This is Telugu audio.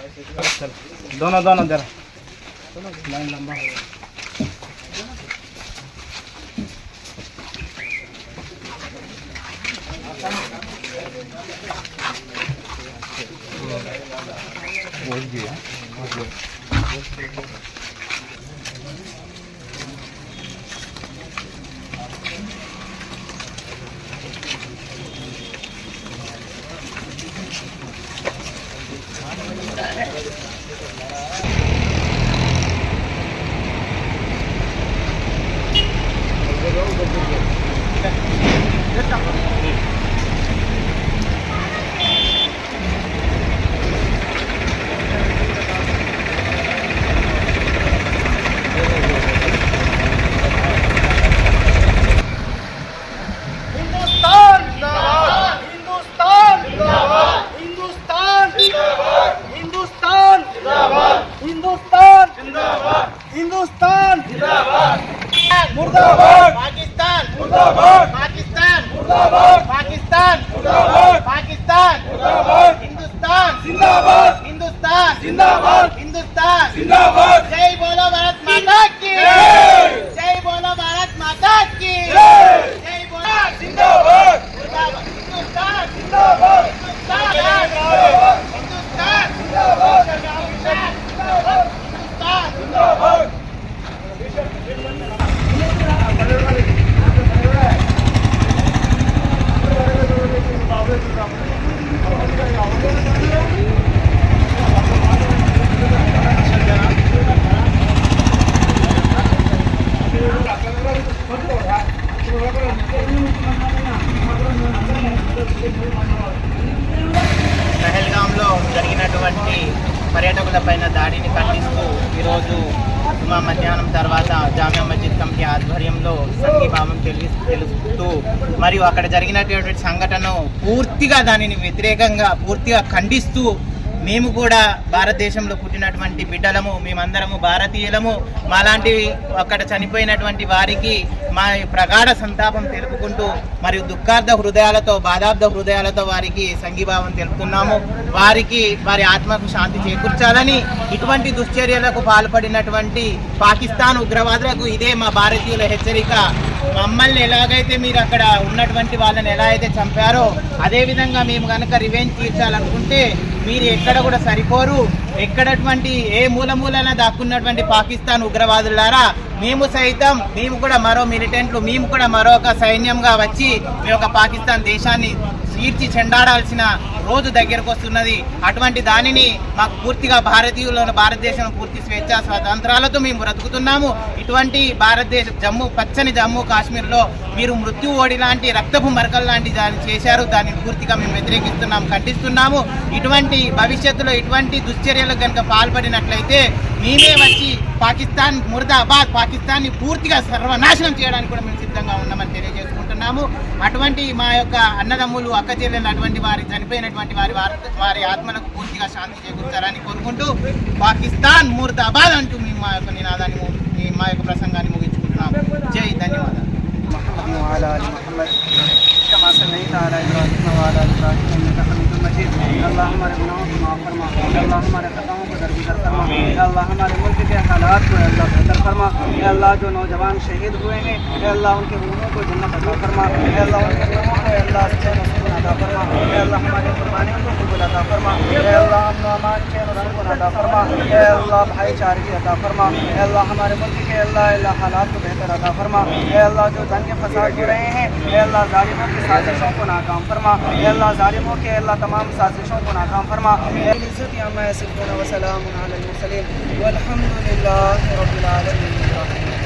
दोनों दोनों जरा लाइन लंबा हो गया। हिंदुस्तान जिंदाबाद मुर्दाबाद पाकिस्तान मुर्दाबाद पाकिस्तान मुर्दाबाद पाकिस्तान मुर्दाबाद पाकिस्तान मुर्दाबाद हिंदुस्तान जिंदाबाद हिंदुस्तान जिंदाबाद हिंदुस्तान जिंदाबाद जय बोलो भारत माता की जय बोलो भारत माता की जय बोलो जिंदाबाद मुर्दाबाद हिंदुस्तान जिंदाबाद हिंदुस्तान जिंदाबाद जिंदाबाद పహల్గాంలో జరిగినటువంటి పర్యాటకులపైన దాడిని ఖండిస్తూ ఈరోజు మధ్యాహ్నం తర్వాత జామియా మస్జిద్ కమిటీ ఆధ్వర్యంలో సంఘీభావం తెలుస్తూ మరియు అక్కడ జరిగినటువంటి సంఘటనను పూర్తిగా దానిని వ్యతిరేకంగా పూర్తిగా ఖండిస్తూ మేము కూడా భారతదేశంలో పుట్టినటువంటి బిడ్డలము, మేమందరము భారతీయులము, మాలాంటి అక్కడ చనిపోయినటువంటి వారికి మా ప్రగాఢ సంతాపం తెలుపుకుంటూ మరియు దుఃఖార్థ హృదయాలతో బాధార్థ హృదయాలతో వారికి సంఘీభావం తెలుపుతున్నాము. వారికి వారి ఆత్మకు శాంతి చేకూర్చాలని ఇటువంటి దుశ్చర్యలకు పాల్పడినటువంటి పాకిస్తాన్ ఉగ్రవాదులకు ఇదే మా భారతీయుల హెచ్చరిక. మమ్మల్ని ఎలాగైతే మీరు అక్కడ ఉన్నటువంటి వాళ్ళని ఎలా అయితే చంపారో అదేవిధంగా మేము కనుక రివెంజ్ తీర్చాలనుకుంటే మీరు ఎక్కడ కూడా సరిపోరు. ఎక్కడటువంటి ఏ మూలమూలన దాక్కున్నటువంటి పాకిస్తాన్ ఉగ్రవాదులారా మేము కూడా మరో మిలిటెంట్లు, మేము కూడా మరొక సైన్యంగా వచ్చి మేము ఒక పాకిస్తాన్ దేశాన్ని చీల్చి చెండాడాల్సిన రోజు దగ్గరకు వస్తున్నది. అటువంటి దానిని మాకు పూర్తిగా భారతదేశం పూర్తి స్వేచ్ఛా స్వాతంత్రాలతో మేము బ్రతుకుతున్నాము. ఇటువంటి పచ్చని జమ్మూ కాశ్మీర్లో మీరు మృత్యు ఓడి లాంటి రక్తపు మరకలు లాంటి దాన్ని చేశారు. దాన్ని పూర్తిగా మేము వ్యతిరేకిస్తున్నాము, ఖండిస్తున్నాము. ఇటువంటి భవిష్యత్తులో ఇటువంటి దుశ్చర్యలకు కనుక పాల్పడినట్లయితే మేమే వచ్చి పాకిస్తాన్ ముర్దాబాద్, పాకిస్తాన్ని పూర్తిగా సర్వనాశనం చేయడానికి కూడా మేము సిద్ధంగా ఉన్నామని తెలియజేసుకుంటున్నాము. అటువంటి మా యొక్క అన్నదమ్ములు, అక్క చెల్లెలు అటువంటి వారి చనిపోయినటువంటి వారి ఆత్మలకు పూర్తిగా శాంతి చేకూర్చాలని కోరుకుంటూ పాకిస్తాన్ ముర్దాబాద్ అంటూ మేము మా యొక్క నినాదాన్ని మా యొక్క ప్రసంగాన్ని ముగించుకుంటున్నాము. జై ధన్యవాదాలు. अल्लाह हमारे गुनाहों को माफ़ फरमा, अल्लाह हमारे खताओं को दरगुजर फरमा, अल्लाह हमारे मुल्क के हालात को अल्लाह बेहतर फरमा, अल्लाह जो नौजवान शहीद हुए हैं अल्लाह उनके रूहों को जन्नत अता फरमा, अल्लाह उनके रूहों को अल्लाह चैन और सुकून अता फरमा, अल्लाह हमारी कुर्बानियों को कबूल अता फरमा, अल्लाह अमन व अमान चैन और सुकून अता फरमा, अल्लाह भाईचारगी अता फरमा, अल्लाह हमारे मुल्क के अल्लाह हालात को बेहतर अता फरमा, अल्लाह जो दंग फसाद हो रहे हैं अल्लाह जालिमों की साजिशों को नाकाम फरमा, अल्लाह जालिमों के अल्लाह तमाम साजिशों को नाकाम फरमा। वसलामुन अलल मुरसलीन वल्हम्दुलिल्लाहि रब्बिल आलमीन।